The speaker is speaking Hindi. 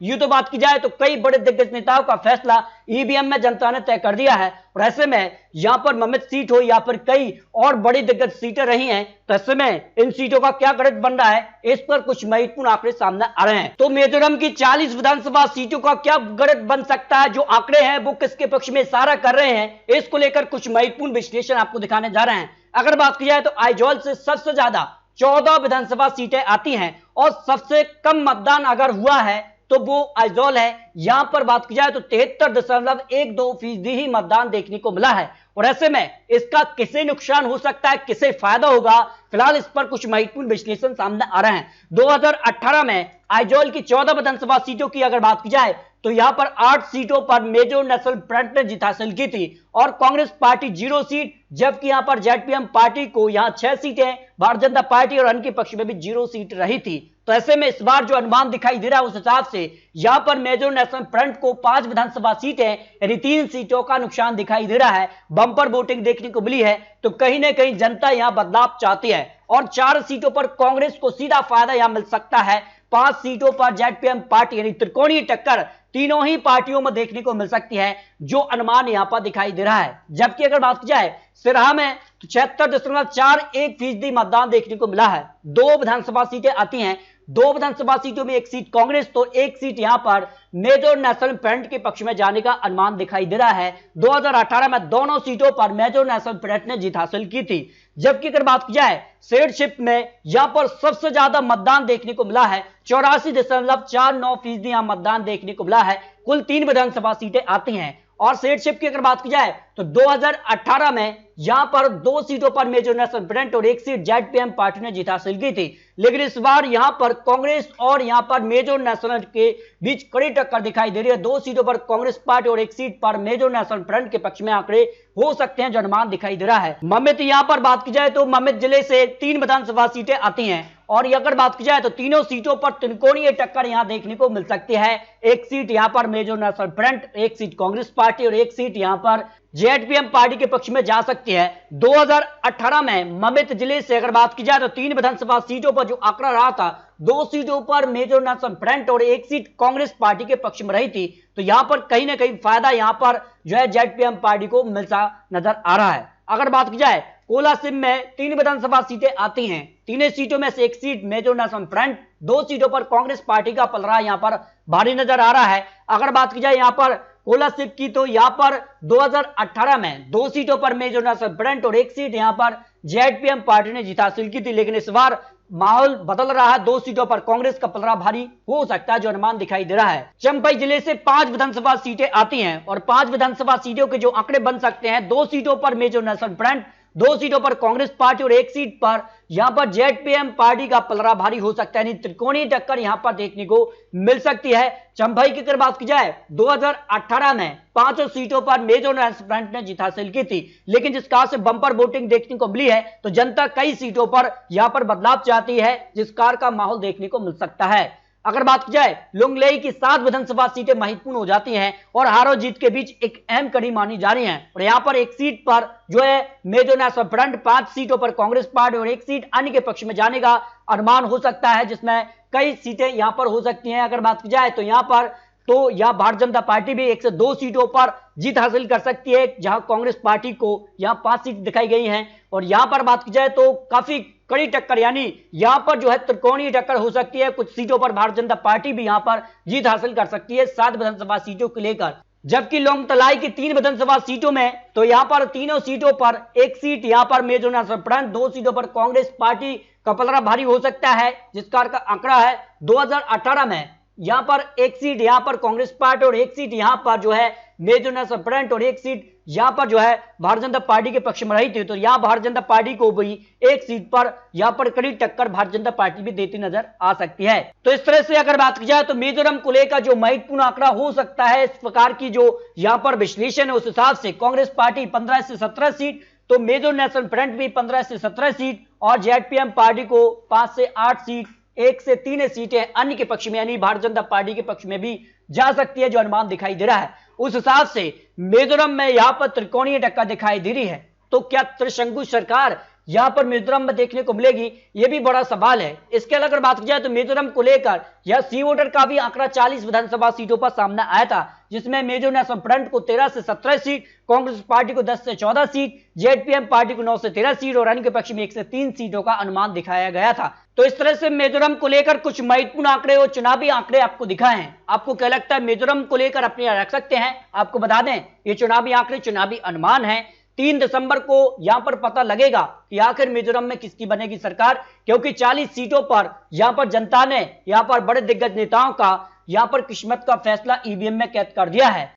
यूं तो बात की जाए तो कई बड़े दिग्गज नेताओं का फैसला ईवीएम में जनता ने तय कर दिया है और ऐसे में यहां पर ममित सीट हो या फिर कई और बड़ी दिग्गज सीटें रही हैं, तो ऐसे में इन सीटों का क्या गणित बन रहा है, इस पर कुछ महत्वपूर्ण आंकड़े सामने आ रहे हैं। तो मिजोरम की 40 विधानसभा सीटों का क्या गणित बन सकता है, जो आंकड़े हैं वो किसके पक्ष में इशारा कर रहे हैं, इसको लेकर कुछ महत्वपूर्ण विश्लेषण आपको दिखाने जा रहे हैं। अगर बात की जाए तो आइजॉल से सबसे ज्यादा 14 विधानसभा सीटें आती हैं और सबसे कम मतदान अगर हुआ है तो वो आइजॉल है। यहां पर बात की जाए तो 73.12% ही मतदान देखने को मिला है और ऐसे में इसका किसे नुकसान हो सकता है, किसे फायदा होगा, फिलहाल इस पर कुछ महत्वपूर्ण विश्लेषण सामने आ रहे हैं। 2018 में आइजॉल की 14 विधानसभा सीटों की अगर बात की जाए तो यहां पर 8 सीटों पर मेजर नेशनल फ्रंट ने जीत हासिल की थी और कांग्रेस पार्टी 0 सीट, जबकि यहां पर जेडपीएम पार्टी को यहां 6 सीटें, भारतीय जनता पार्टी और अन्य के पक्ष में भी 0 सीट रही थी। तो ऐसे में इस बार जो अनुमान दिखाई दे रहा है उस हिसाब से यहां पर मेजर नेशनल फ्रंट को 5 विधानसभा सीटें यानी 3 सीटों का नुकसान दिखाई दे रहा है। बंपर वोटिंग देखने को मिली है, तो कहीं ना कहीं जनता यहां बदलाव चाहती है और 4 सीटों पर कांग्रेस को सीधा फायदा यहां मिल सकता है। 5 सीटों पर जेडपीएम पार्टी यानी त्रिकोणीय टक्कर तीनों ही पार्टियों में देखने को मिल सकती है, जो अनुमान यहां पर दिखाई दे रहा है। जबकि अगर बात की जाए सिरहा में तो 76.41% मतदान देखने को मिला है। 2 विधानसभा सीटें आती हैं, 2 विधानसभा सीटों में 1 सीट कांग्रेस तो 1 सीट यहां पर मेजर नेशनल फ्रंट के पक्ष में जाने का अनुमान दिखाई दे रहा है। 2018 में दोनों सीटों पर मेजर नेशनल फ्रंट ने जीत हासिल की थी। जबकि अगर बात की जाए सीटशिप में यहां पर सबसे ज्यादा मतदान देखने को मिला है, 84.49% यहां मतदान देखने को मिला है। कुल 3 विधानसभा सीटें आती हैं और सीटशिप की अगर बात की जाए तो 2018 में यहां पर 2 सीटों पर मेजर नेशनल फ्रंट और 1 सीट जेडपीएम पार्टी ने जीत हासिल की थी, लेकिन इस बार यहां पर कांग्रेस और यहां पर मेजर नेशनल के बीच कड़ी टक्कर दिखाई दे रही है। 2 सीटों पर कांग्रेस पार्टी और 1 सीट पर मेजर नेशनल फ्रंट के पक्ष में आंकड़े हो सकते हैं, जो अनुमान दिखाई दे रहा है। ममित यहां पर बात की जाए तो ममित जिले से 3 विधानसभा सीटें आती हैं और अगर बात की जाए तो तीनों सीटों पर त्रिकोणीय टक्कर यहां देखने को मिल सकती है। 1 सीट यहां पर major national front, 1 seat Congress party और 1 सीट यहां पर जेडपीएम पार्टी के पक्ष में जा सकती है। 2018 में ममित जिले से अगर बात की जाए तो 3 विधानसभा सीटों पर जो आंकड़ा रहा था, 2 सीटों पर मेजर नेशनल फ्रंट और 1 सीट कांग्रेस पार्टी के पक्ष में रही थी, तो यहां पर कहीं ना कहीं फायदा यहां पर जो है जेडपीएम पार्टी को मिलता नजर आ रहा है। अगर बात की जाए कोलासिब में 3 विधानसभा सीटें आती हैं, 3 सीटों में से 1 सीट मेजर नेशनल फ्रंट, 2 सीटों पर कांग्रेस पार्टी का पलड़ा यहां पर भारी नजर आ रहा है। अगर बात की जाए यहां पर कोलासिब की तो यहां पर 2018 में 2 सीटों पर मेजर नेशनल फ्रंट और 1 सीट यहां पर जेडपीएम पार्टी ने जीत हासिल की थी, लेकिन इस बार माहौल बदल रहा है। 2 सीटों पर कांग्रेस का पलड़ा भारी हो सकता है, जो अनुमान दिखाई दे रहा है। चंपाई जिले से 5 विधानसभा सीटें आती हैं और 5 विधानसभा सीटों के जो आंकड़े बन सकते हैं, 2 सीटों पर मेजर नेशनल फ्रंट, 2 सीटों पर कांग्रेस पार्टी और 1 सीट पर यहां पर जेडपीएम पार्टी का पलड़ा भारी हो सकता है, त्रिकोणीय टक्कर यहां पर देखने को मिल सकती है। चंपाई की अगर बात की जाए 2018 में 5 सीटों पर मेजर नेशनल फ्रंट ने जीत हासिल की थी, लेकिन जिस कार से बंपर वोटिंग देखने को मिली है तो जनता कई सीटों पर यहां पर बदलाव चाहती है, जिस कार का माहौल देखने को मिल सकता है। अगर बात की जाए लुंगलेई की 7 विधानसभा सीटें महत्वपूर्ण हो जाती हैं और हारो जीत के बीच एक अहम कड़ी मानी जा रही है और यहां पर 1 सीट पर जो है मेजर नेशनल फ्रंट, 5 सीटों पर कांग्रेस पार्टी और 1 सीट अन्य के पक्ष में जाने का अनुमान हो सकता है, जिसमें कई सीटें यहां पर हो सकती हैं। अगर बात की जाए तो यहां भारतीय जनता पार्टी भी 1 से 2 सीटों पर जीत हासिल कर सकती है, जहां कांग्रेस पार्टी को यहां 5 सीट दिखाई गई हैं और यहां पर बात की जाए तो काफी कड़ी टक्कर यानी यहां पर जो है त्रिकोणीय टक्कर हो सकती है। कुछ सीटों पर भारतीय जनता पार्टी भी यहां पर जीत हासिल कर सकती है 7 विधानसभा सीटों को लेकर। जबकि लोंगतलाई की 3 विधानसभा सीटों में तो यहां पर तीनों सीटों पर 1 सीट यहां पर मेजर नेशनल फ्रंट, 2 सीटों पर कांग्रेस पार्टी का पलड़ा भारी हो सकता है, जिसका आंकड़ा है 2018 में यहां पर 1 सीट यहां पर कांग्रेस पार्टी और 1 सीट यहां पर जो है मेजर नेशनल फ्रंट और 1 सीट यहां पर जो है भारतीय जनता पार्टी के पक्ष में रही थी, तो यहां भारतीय जनता पार्टी को भी 1 सीट पर यहां पर कड़ी टक्कर भारतीय जनता पार्टी भी देती नजर आ सकती है। तो इस तरह से अगर बात की जाए तो मिजोरम को लेकर जो महत्वपूर्ण आंकड़ा हो सकता है, इस प्रकार की जो यहां पर विश्लेषण है उस हिसाब से कांग्रेस पार्टी 15 से 17 सीट, तो मेजर नेशनल फ्रंट भी 15 से 17 सीट और जेडपीएम पार्टी को 5 से 8 सीट, 1 से 3 सीटें अन्य के पक्ष में यानी भारतीय जनता पार्टी के पक्ष में भी जा सकती है, जो अनुमान दिखाई दे रहा है। उस हिसाब से मिजोरम में यहां पर त्रिकोणीय टक्कर दिखाई दे रही है। तो क्या त्रिशंकु सरकार यहां पर मिजोरम में देखने को मिलेगी, यह भी बड़ा सवाल है। इसके अलावा अगर बात की जाए तो मिजोरम को लेकर यह सी वोटर का भी आंकड़ा 40 विधानसभा सीटों पर सामने आया था, जिसमें मिजो नेशनल फ्रंट को 13 से 17 सीट, कांग्रेस पार्टी को 10 से 14 सीट, जेडपीएम पार्टी को 9 से 13 सीट और अन्य के पक्ष में 1 से 3 सीटों का अनुमान दिखाया गया था। तो इस तरह से मिजोरम को लेकर कुछ महत्वपूर्ण आंकड़े और चुनावी आंकड़े आपको दिखाए हैं। आपको क्या लगता है, मिजोरम को लेकर अपनी राय रख सकते हैं? आपको बता दें, ये चुनावी आंकड़े, चुनावी अनुमान है। 3 दिसंबर को यहां पर पता लगेगा कि आखिर मिजोरम में किसकी बनेगी सरकार, क्योंकि 40 सीटों पर यहां पर जनता ने यहां पर बड़े दिग्गज नेताओं का यहां पर किस्मत का फैसला ईवीएम में कैद कर दिया है।